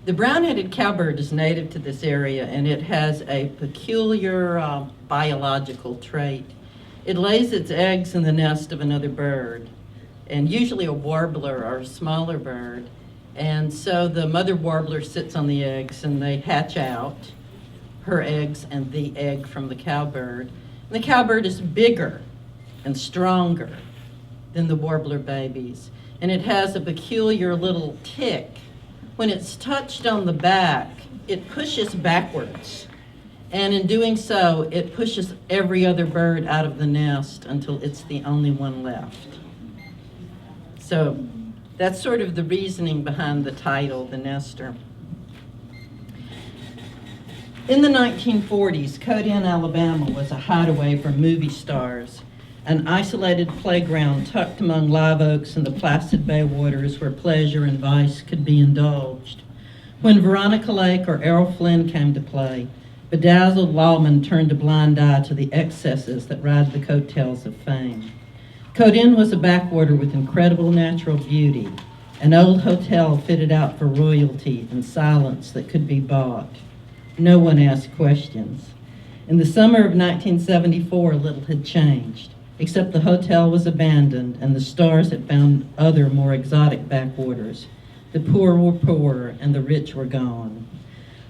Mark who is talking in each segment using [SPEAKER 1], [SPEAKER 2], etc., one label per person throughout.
[SPEAKER 1] The brown-headed cowbird is native to this area, and it has a peculiar biological trait. It lays its eggs in the nest of another bird, and usually a warbler or a smaller bird. And so the mother warbler sits on the eggs, and they hatch out her eggs and the egg from the cowbird. And the cowbird is bigger and stronger than the warbler babies, and it has a peculiar little tick. When it's touched on the back, it pushes backwards, and in doing so, it pushes every other bird out of the nest until it's the only one left. So that's sort of the reasoning behind the title, The Nester. In the 1940s, Codin, Alabama was a hideaway for movie stars, an isolated playground tucked among live oaks and the placid bay waters where pleasure and vice could be indulged. When Veronica Lake or Errol Flynn came to play, bedazzled lawmen turned a blind eye to the excesses that ride the coattails of fame. Codin was a backwater with incredible natural beauty, an old hotel fitted out for royalty and silence that could be bought. No one asked questions. In the summer of 1974, little had changed, except the hotel was abandoned and the stars had found other more exotic backwaters. The poor were poorer and the rich were gone.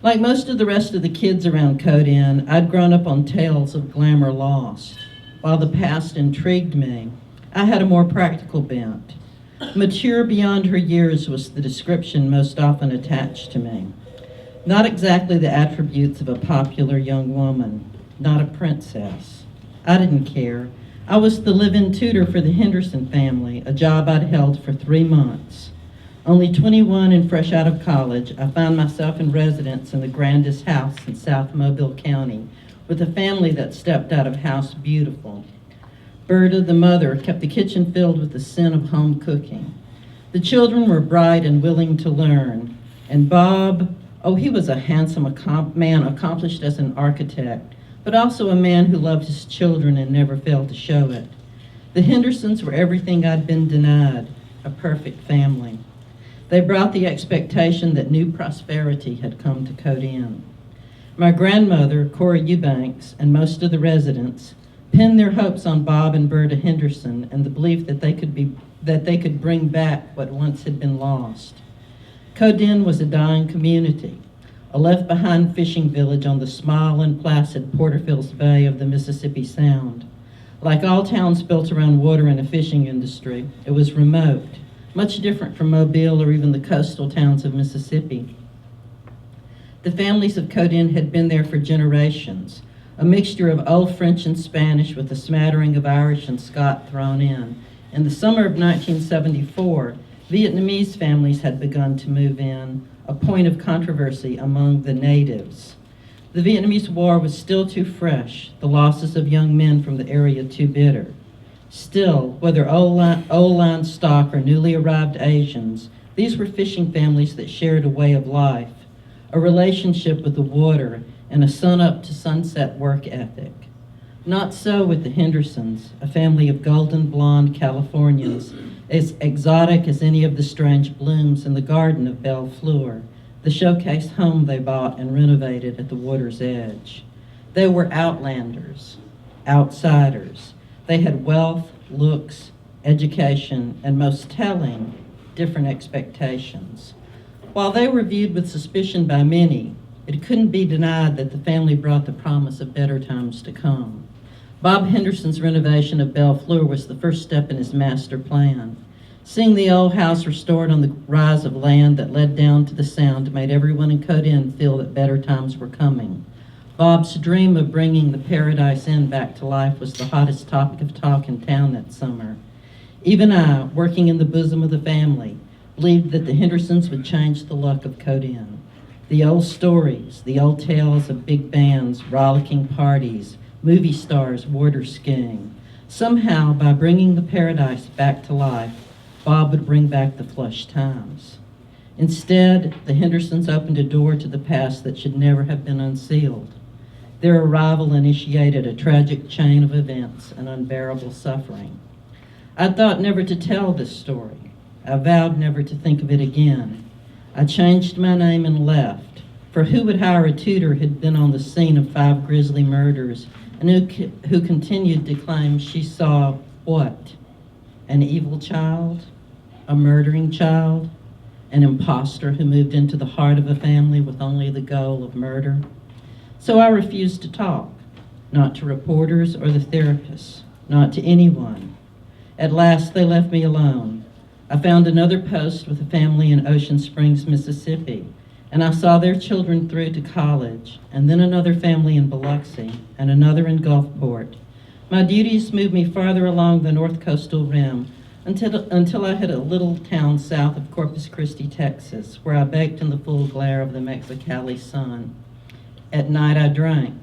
[SPEAKER 1] Like most of the rest of the kids around Codin, I'd grown up on tales of glamour lost. While the past intrigued me, I had a more practical bent. Mature beyond her years was the description most often attached to me. Not exactly the attributes of a popular young woman, not a princess. I didn't care. I was the live-in tutor for the Henderson family, a job I'd held for 3 months. Only 21 and fresh out of college, I found myself in residence in the grandest house in South Mobile County, with a family that stepped out of house beautiful. Berta, the mother, kept the kitchen filled with the scent of home cooking. The children were bright and willing to learn, and Bob, he was a handsome man, accomplished as an architect, but also a man who loved his children and never failed to show it. The Hendersons were everything I'd been denied, a perfect family. They brought the expectation that new prosperity had come to Codin. My grandmother, Cora Eubanks, and most of the residents pinned their hopes on Bob and Berta Henderson and the belief that they could bring back what once had been lost. Codin was a dying community, a left-behind fishing village on the small and placid Porterfield's Bay of the Mississippi Sound. Like all towns built around water and a fishing industry, it was remote, much different from Mobile or even the coastal towns of Mississippi. The families of Codin had been there for generations, a mixture of old French and Spanish with a smattering of Irish and Scot thrown in. In the summer of 1974, Vietnamese families had begun to move in, a point of controversy among the natives. The Vietnamese War was still too fresh, the losses of young men from the area too bitter. Still, whether old line stock or newly arrived Asians, these were fishing families that shared a way of life, a relationship with the water, and a sun-up to sunset work ethic. Not so with the Hendersons, a family of golden blonde Californians, as exotic as any of the strange blooms in the garden of Belle Fleur, the showcase home they bought and renovated at the water's edge. They were outlanders, outsiders. They had wealth, looks, education, and most telling, different expectations. While they were viewed with suspicion by many, it couldn't be denied that the family brought the promise of better times to come. Bob Henderson's renovation of Belle Fleur was the first step in his master plan. Seeing the old house restored on the rise of land that led down to the Sound made everyone in Codin feel that better times were coming. Bob's dream of bringing the Paradise Inn back to life was the hottest topic of talk in town that summer. Even I, working in the bosom of the family, believed that the Hendersons would change the luck of Codin. The old stories, the old tales of big bands, rollicking parties, movie stars water skiing. Somehow, by bringing the Paradise back to life, Bob would bring back the flush times. Instead, the Hendersons opened a door to the past that should never have been unsealed. Their arrival initiated a tragic chain of events and unbearable suffering. I thought never to tell this story. I vowed never to think of it again. I changed my name and left, for who would hire a tutor who had been on the scene of 5 grisly murders and who continued to claim she saw what? An evil child? A murdering child? An imposter who moved into the heart of a family with only the goal of murder? So I refused to talk, not to reporters or the therapists, not to anyone. At last they left me alone. I found another post with a family in Ocean Springs, Mississippi, and I saw their children through to college, and then another family in Biloxi, and another in Gulfport. My duties moved me farther along the north coastal rim until I hit a little town south of Corpus Christi, Texas, where I baked in the full glare of the Mexicali sun. At night I drank.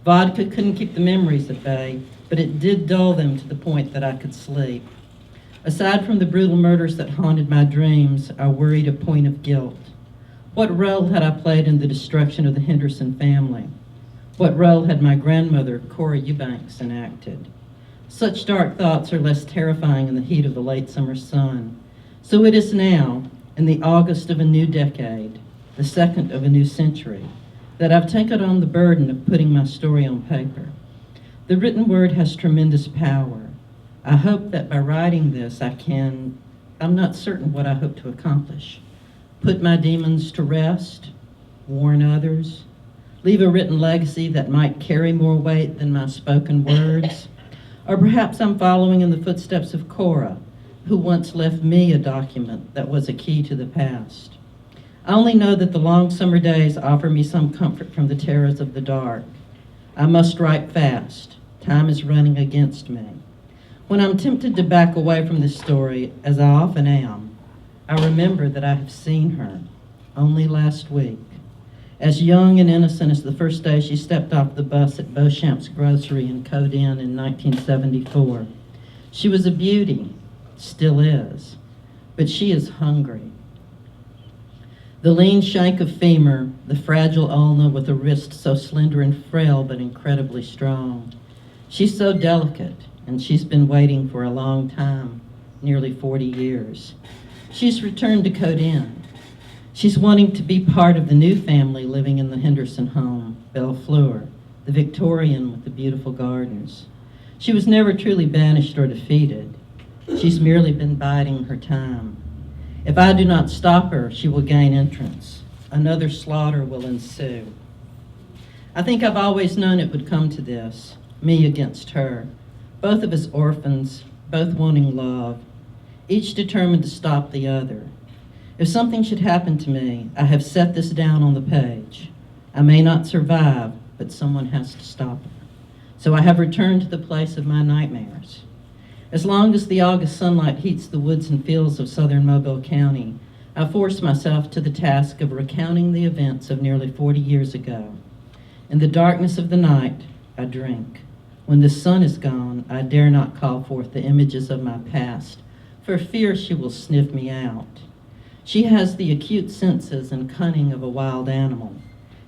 [SPEAKER 1] Vodka couldn't keep the memories at bay, but it did dull them to the point that I could sleep. Aside from the brutal murders that haunted my dreams, I worried a point of guilt. What role had I played in the destruction of the Henderson family? What role had my grandmother, Cora Eubanks, enacted? Such dark thoughts are less terrifying in the heat of the late summer sun. So it is now, in the August of a new decade, the second of a new century, that I've taken on the burden of putting my story on paper. The written word has tremendous power. I hope that by writing this I'm not certain what I hope to accomplish. Put my demons to rest, warn others, leave a written legacy that might carry more weight than my spoken words. Or perhaps I'm following in the footsteps of Cora, who once left me a document that was a key to the past. I only know that the long summer days offer me some comfort from the terrors of the dark. I must write fast. Time is running against me. When I'm tempted to back away from this story, as I often am, I remember that I have seen her only last week. As young and innocent as the first day she stepped off the bus at Beauchamp's Grocery in Code Inn in 1974. She was a beauty, still is, but she is hungry. The lean shank of femur, the fragile ulna with a wrist so slender and frail but incredibly strong. She's so delicate, and she's been waiting for a long time, nearly 40 years. She's returned to Code Inn. She's wanting to be part of the new family living in the Henderson home, Belle Fleur, the Victorian with the beautiful gardens. She was never truly banished or defeated. She's merely been biding her time. If I do not stop her, she will gain entrance. Another slaughter will ensue. I think I've always known it would come to this, me against her. Both of us orphans, both wanting love, each determined to stop the other. If something should happen to me, I have set this down on the page. I may not survive, but someone has to stop her. So I have returned to the place of my nightmares. As long as the August sunlight heats the woods and fields of southern Mobile County, I force myself to the task of recounting the events of nearly 40 years ago. In the darkness of the night, I drink. When the sun is gone, I dare not call forth the images of my past, for fear she will sniff me out. She has the acute senses and cunning of a wild animal,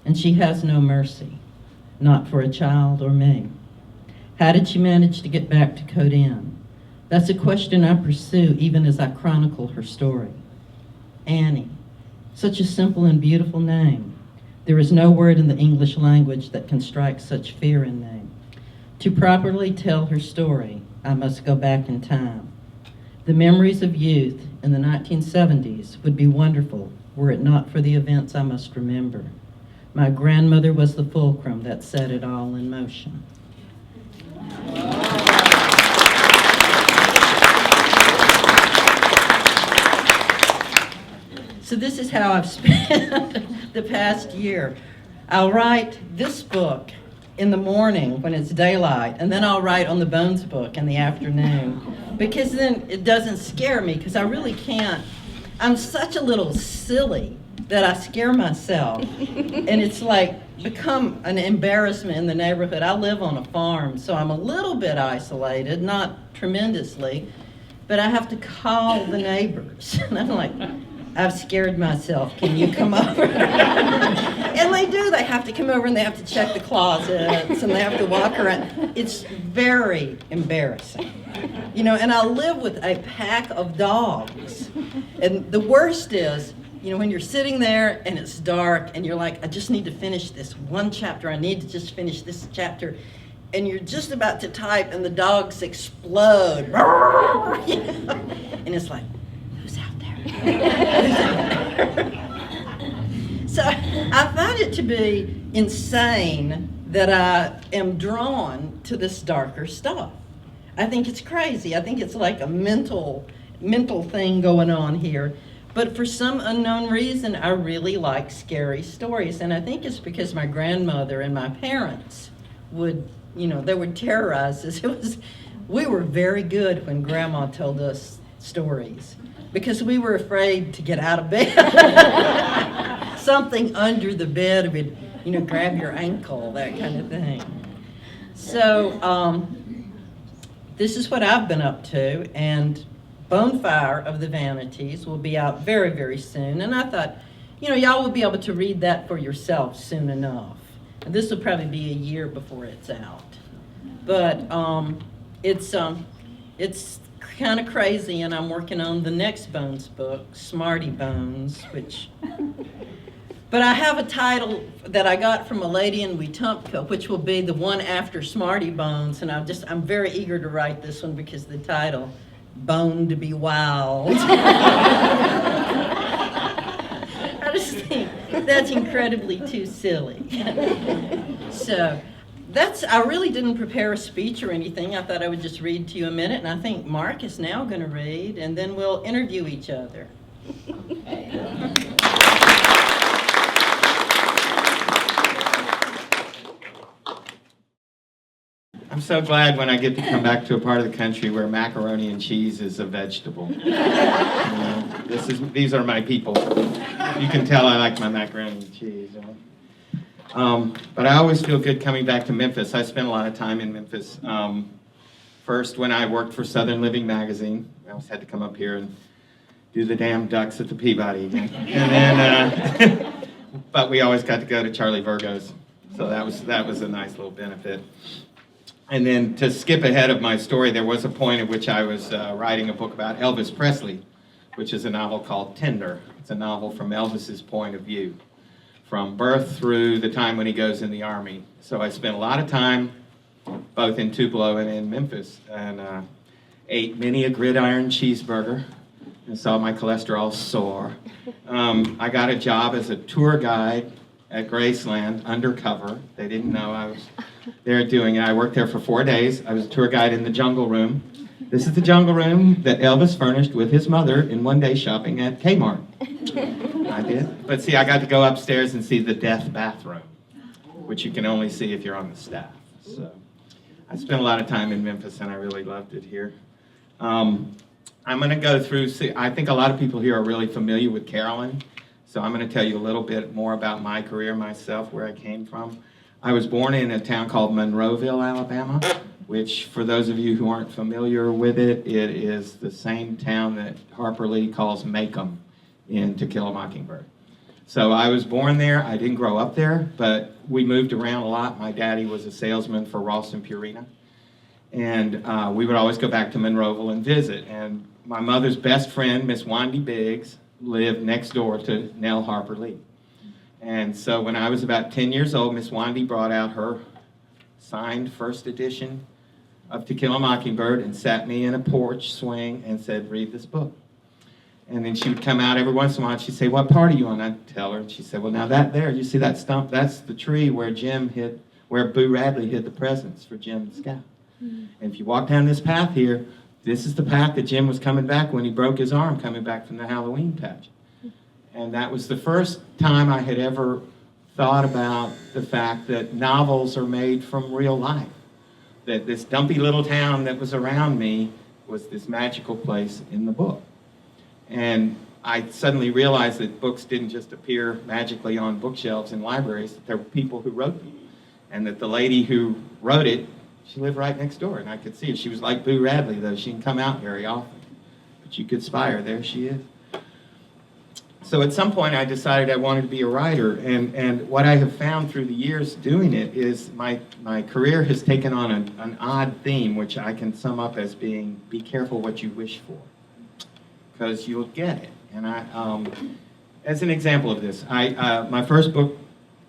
[SPEAKER 1] and she has no mercy, not for a child or me. How did she manage to get back to Code Inn? That's a question I pursue even as I chronicle her story. Annie, such a simple and beautiful name. There is no word in the English language that can strike such fear in me. To properly tell her story, I must go back in time. The memories of youth in the 1970s would be wonderful were it not for the events I must remember. My grandmother was the fulcrum that set it all in motion. So this is how I've spent the past year. I'll write this book in the morning when it's daylight, and then I'll write on the Bones book in the afternoon, because then it doesn't scare me, because I really can't. I'm such a little silly that I scare myself, and it's like become an embarrassment in the neighborhood. I live on a farm, so I'm a little bit isolated, not tremendously, but I have to call the neighbors, and I'm like, I've scared myself. Can you come over? And they do. They have to come over and they have to check the closets and they have to walk around. It's very embarrassing. You know, and I live with a pack of dogs. And the worst is you know, when you're sitting there and it's dark and you're like, I just need to finish this one chapter, I need to just finish this chapter, and you're just about to type and the dogs explode, you know? And it's like, who's out there? Who's out there? So I find it to be insane that I am drawn to this darker stuff. I think it's crazy. I think it's like a mental thing going on here. But for some unknown reason, I really like scary stories. And I think it's because my grandmother and my parents would, you know, they would terrorize us. We were very good when Grandma told us stories because we were afraid to get out of bed. Something under the bed would, you know, grab your ankle, that kind of thing. So this is what I've been up to, and Bonefire of the Vanities will be out very, very soon. And I thought, you know, y'all will be able to read that for yourself soon enough. And this will probably be a year before it's out. But it's kind of crazy, and I'm working on the next Bones book, Smarty Bones, which... But I have a title that I got from a lady in Wetumpka, which will be the one after Smarty Bones, and I'm very eager to write this one because the title, Bone to be Wild. I just think that's incredibly too silly. So I really didn't prepare a speech or anything. I thought I would just read to you a minute, and I think Mark is now going to read, and then we'll interview each other.
[SPEAKER 2] I'm so glad when I get to come back to a part of the country where macaroni and cheese is a vegetable. You know, these are my people. You can tell I like my macaroni and cheese. But I always feel good coming back to Memphis. I spent a lot of time in Memphis. First, when I worked for Southern Living magazine, I always had to come up here and do the damn ducks at the Peabody again. And then, but we always got to go to Charlie Virgo's, so that was a nice little benefit. And then to skip ahead of my story, there was a point at which I was writing a book about Elvis Presley, which is a novel called Tender. It's a novel from Elvis's point of view, from birth through the time when he goes in the Army. So I spent a lot of time both in Tupelo and in Memphis, and ate many a gridiron cheeseburger and saw my cholesterol soar. I got a job as a tour guide at Graceland, undercover. They didn't know I was there doing it. I worked there for 4 days. I was a tour guide in the Jungle Room. This is the Jungle Room that Elvis furnished with his mother in one day shopping at Kmart. I did. But see, I got to go upstairs and see the death bathroom, which you can only see if you're on the staff. So I spent a lot of time in Memphis, and I really loved it here. I'm going to go through, I think a lot of people here are really familiar with Carolyn. So I'm going to tell you a little bit more about my career myself, where I came from. I was born in a town called Monroeville, Alabama, which for those of you who aren't familiar with it, it is the same town that Harper Lee calls Macomb in To Kill a Mockingbird. So I was born there. I didn't grow up there, but we moved around a lot. My daddy was a salesman for Ross and Purina, and we would always go back to Monroeville and visit. And my mother's best friend, Miss Wandy Biggs, lived next door to Nell Harper Lee. And so when I was about 10 years old, Miss Wandy brought out her signed first edition of To Kill a Mockingbird and sat me in a porch swing and said, read this book. And then she would come out every once in a while and she'd say, what part are you on? I'd tell her, and she'd say, well, now that there, you see that stump? That's the tree where where Boo Radley hid the presents for Jim the Scout. And if you walk down this path here, this is the path that Jim was coming back when he broke his arm coming back from the Halloween pageant. And that was the first time I had ever thought about the fact that novels are made from real life. That this dumpy little town that was around me was this magical place in the book. And I suddenly realized that books didn't just appear magically on bookshelves in libraries, that there were people who wrote them. And that the lady who wrote it, she lived right next door, and I could see her. She was like Boo Radley, though. She didn't come out very often. But you could spy her. There she is. So at some point, I decided I wanted to be a writer. And what I have found through the years doing it is my career has taken on an odd theme, which I can sum up as being, be careful what you wish for, because you'll get it. And as an example of this, my first book,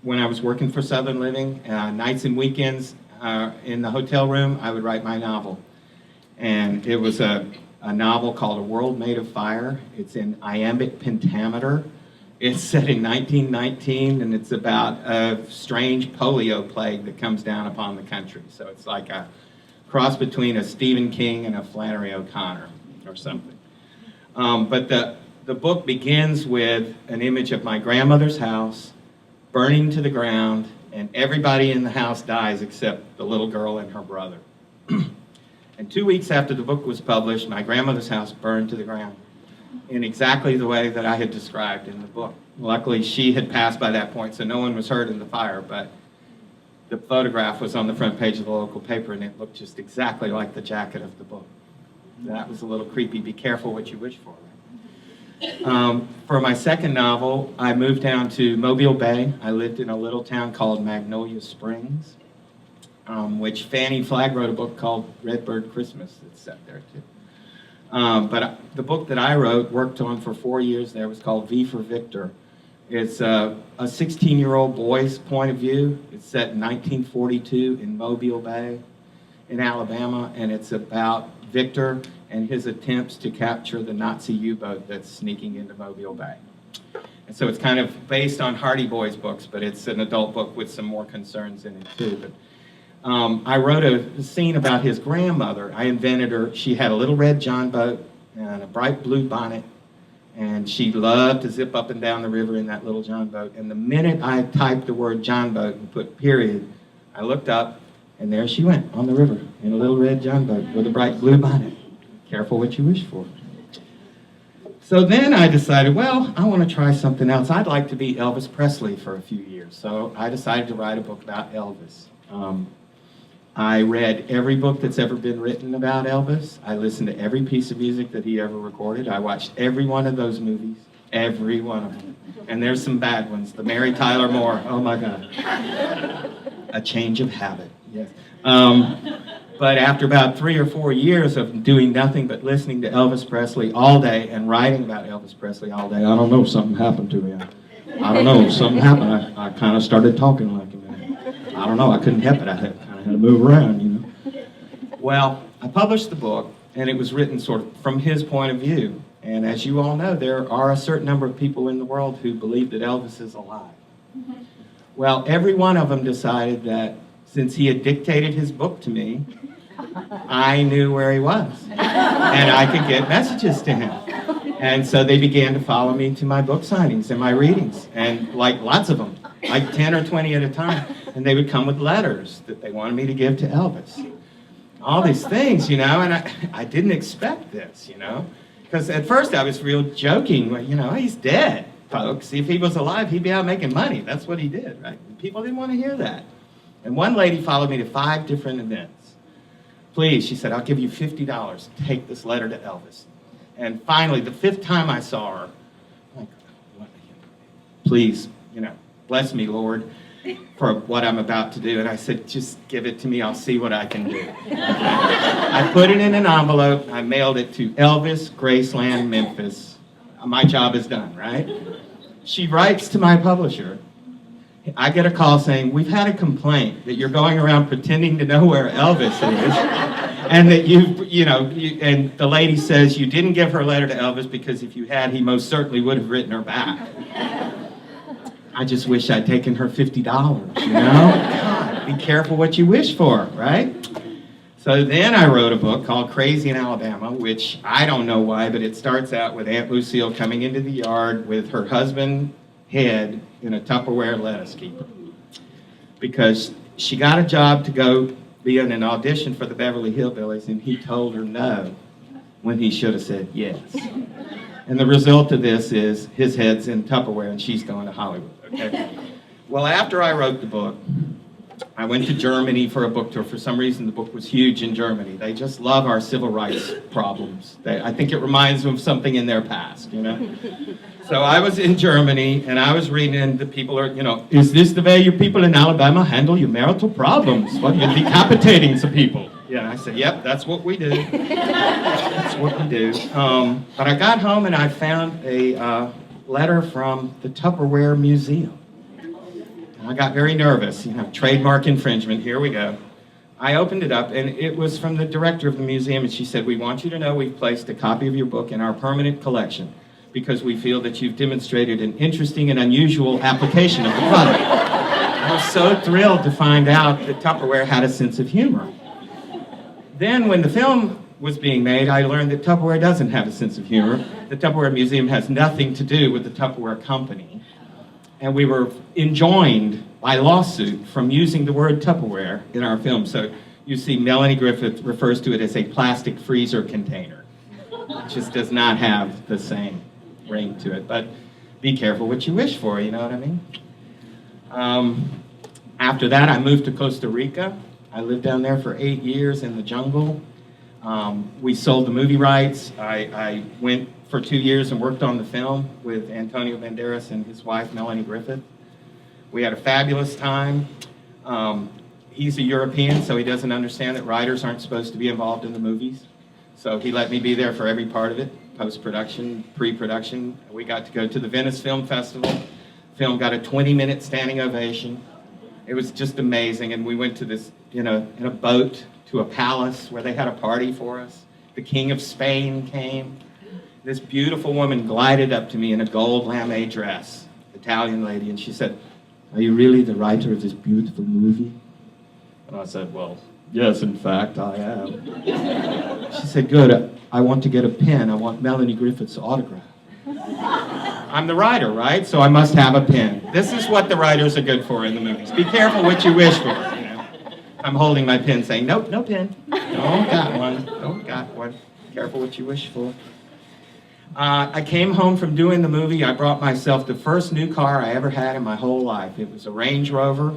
[SPEAKER 2] when I was working for Southern Living, nights and weekends in the hotel room, I would write my novel. And it was a novel called A World Made of Fire. It's in iambic pentameter. It's set in 1919, and it's about a strange polio plague that comes down upon the country. So it's like a cross between a Stephen King and a Flannery O'Connor or something. But the book begins with an image of my grandmother's house burning to the ground, and everybody in the house dies except the little girl and her brother. And 2 weeks after the book was published, my grandmother's house burned to the ground in exactly the way that I had described in the book. Luckily, she had passed by that point, so no one was hurt in the fire, but the photograph was on the front page of the local paper, and it looked just exactly like the jacket of the book. That was a little creepy. Be careful what you wish for. For my second novel, I moved down to Mobile Bay. I lived in a little town called Magnolia Springs, which Fannie Flagg wrote a book called Redbird Christmas that's set there too. But the book that I wrote, worked on for 4 years there, was called V for Victor. It's a 16-year-old boy's point of view. It's set in 1942 in Mobile Bay in Alabama, and it's about Victor and his attempts to capture the Nazi U-boat that's sneaking into Mobile Bay. And so it's kind of based on Hardy Boys books, but it's an adult book with some more concerns in it too. But I wrote a scene about his grandmother. I invented her. She had a little red John boat and a bright blue bonnet, and she loved to zip up and down the river in that little John boat. And the minute I typed the word John boat and put period, I looked up, and there she went on the river in a little red John boat with a bright blue bonnet. Careful what you wish for. So then I decided, well, I want to try something else. I'd like to be Elvis Presley for a few years. So I decided to write a book about Elvis. I read every book that's ever been written about Elvis. I listened to every piece of music that he ever recorded. I watched every one of those movies, every one of them. And there's some bad ones. The Mary Tyler Moore, oh my God. A change of habit, yes. But after about 3 or 4 years of doing nothing but listening to Elvis Presley all day and writing about Elvis Presley all day, I don't know, something happened to me. I don't know, something happened. I kind of started talking like him. I don't know, I couldn't help it. I kind of had to move around, you know. Well, I published the book, and it was written sort of from his point of view. And as you all know, there are a certain number of people in the world who believe that Elvis is alive. Well, every one of them decided that since he had dictated his book to me, I knew where he was, and I could get messages to him. And so they began to follow me to my book signings and my readings, and like lots of them, like 10 or 20 at a time. And they would come with letters that they wanted me to give to Elvis. All these things, you know, and I didn't expect this, you know, because at first I was real joking, you know, he's dead, folks. If he was alive, he'd be out making money. That's what he did, right? And people didn't want to hear that. And one lady followed me to 5 different events. Please, she said, I'll give you $50. Take this letter to Elvis. And finally, the 5th time I saw her, I'm like, please, you know, bless me, Lord, for what I'm about to do. And I said, just give it to me. I'll see what I can do. I put it in an envelope. I mailed it to Elvis, Graceland, Memphis. My job is done, right? She writes to my publisher. I get a call saying, we've had a complaint that you're going around pretending to know where Elvis is, and that and the lady says you didn't give her a letter to Elvis because if you had, he most certainly would have written her back. I just wish I'd taken her $50, you know? God, be careful what you wish for, right? So then I wrote a book called Crazy in Alabama, which I don't know why, but it starts out with Aunt Lucille coming into the yard with her husband head in a Tupperware lettuce keeper because she got a job to go be in an audition for the Beverly Hillbillies, and he told her no when he should have said yes. And the result of this is his head's in Tupperware and she's going to Hollywood. Okay? Well, after I wrote the book, I went to Germany for a book tour. For some reason, the book was huge in Germany. They just love our civil rights problems. I think it reminds them of something in their past, you know? So I was in Germany, and I was reading, and the people are, you know, is this the way you people in Alabama handle your marital problems? What, you're decapitating some people? Yeah, I said, yep, that's what we do. That's what we do. But I got home, and I found a letter from the Tupperware Museum. And I got very nervous, trademark infringement, here we go. I opened it up, and it was from the director of the museum, and she said, "We want you to know we've placed a copy of your book in our permanent collection because we feel that you've demonstrated an interesting and unusual application of the product." I was so thrilled to find out that Tupperware had a sense of humor. Then when the film was being made, I learned that Tupperware doesn't have a sense of humor. The Tupperware Museum has nothing to do with the Tupperware Company. And we were enjoined by lawsuit from using the word Tupperware in our film. So you see Melanie Griffith refers to it as a plastic freezer container. It just does not have the same ring to it. But be careful what you wish for, you know what I mean? After that, I moved to Costa Rica. I lived down there for 8 years in the jungle. We sold the movie rights. I went for 2 years and worked on the film with Antonio Banderas and his wife, Melanie Griffith. We had a fabulous time. He's a European, so he doesn't understand that writers aren't supposed to be involved in the movies. So he let me be there for every part of it, post-production, pre-production. We got to go to the Venice Film Festival. Film got a 20-minute standing ovation. It was just amazing, and we went to this, in a boat to a palace where they had a party for us. The King of Spain came. This beautiful woman glided up to me in a gold lame dress, Italian lady, and she said, "Are you really the writer of this beautiful movie?" And I said, "Well, yes, in fact, I am." She said, "Good, I want to get a pen. I want Melanie Griffith's autograph." I'm the writer, right? So I must have a pen. This is what the writers are good for in the movies. Be careful what you wish for. I'm holding my pen saying, "Nope, no pen. Don't got one. Don't got one. Careful what you wish for." I came home from doing the movie. I brought myself the first new car I ever had in my whole life. It was a Range Rover.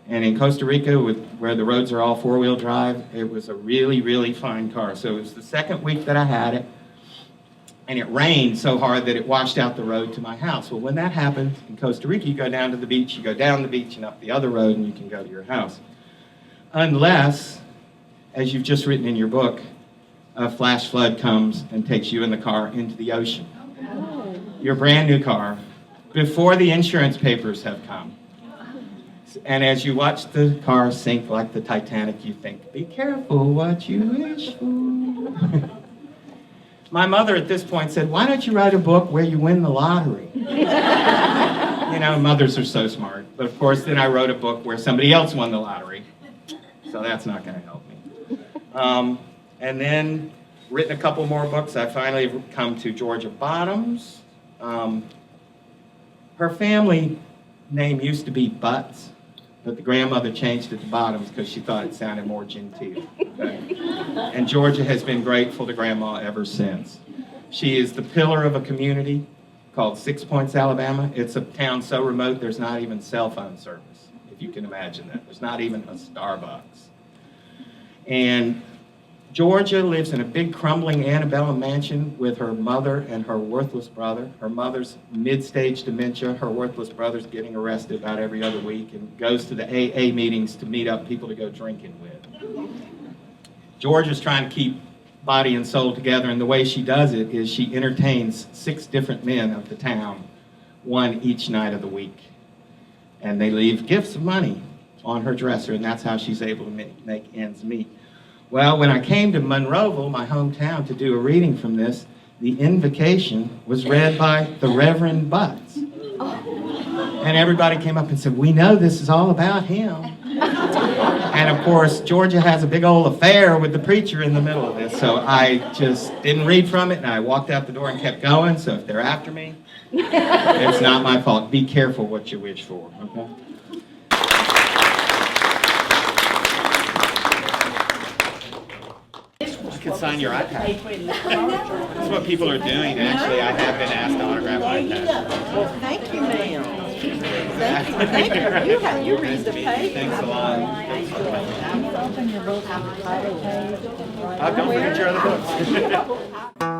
[SPEAKER 2] And in Costa Rica, where the roads are all four-wheel drive, it was a really, really fine car. So it was the second week that I had it. And it rained so hard that it washed out the road to my house. Well, when that happens in Costa Rica, you go down to the beach, you go down the beach and up the other road, and you can go to your house. Unless, as you've just written in your book, a flash flood comes and takes you and the car into the ocean. Your brand new car, before the insurance papers have come. And as you watch the car sink like the Titanic, you think, be careful what you wish for. My mother at this point said, "Why don't you write a book where you win the lottery?" Mothers are so smart. But of course, then I wrote a book where somebody else won the lottery. So that's not going to help me. And then written a couple more books. I finally come to Georgia Bottoms. Her family name used to be Butts, but the grandmother changed it to Bottoms because she thought it sounded more genteel. Okay? And Georgia has been grateful to Grandma ever since. She is the pillar of a community called 6 Points, Alabama. It's a town so remote there's not even cell phone service, if you can imagine that. There's not even a Starbucks. And Georgia lives in a big crumbling antebellum mansion with her mother and her worthless brother. Her mother's mid-stage dementia. Her worthless brother's getting arrested about every other week and goes to the AA meetings to meet up people to go drinking with. Georgia's trying to keep body and soul together, and the way she does it is she entertains 6 different men of the town, one each night of the week. And they leave gifts of money on her dresser, and that's how she's able to make ends meet. Well, when I came to Monroeville, my hometown, to do a reading from this, the invocation was read by the Reverend Butts. And everybody came up and said, "We know this is all about him." And of course, Georgia has a big old affair with the preacher in the middle of this, so I just didn't read from it, and I walked out the door and kept going, so if they're after me, it's not my fault. Be careful what you wish for, okay? You can sign your iPad. That's what people are doing, actually. I have been asked to autograph iPads.
[SPEAKER 3] Well, thank you, ma'am. Thank you. You read the page.
[SPEAKER 2] Thanks a lot. Don't forget your other books.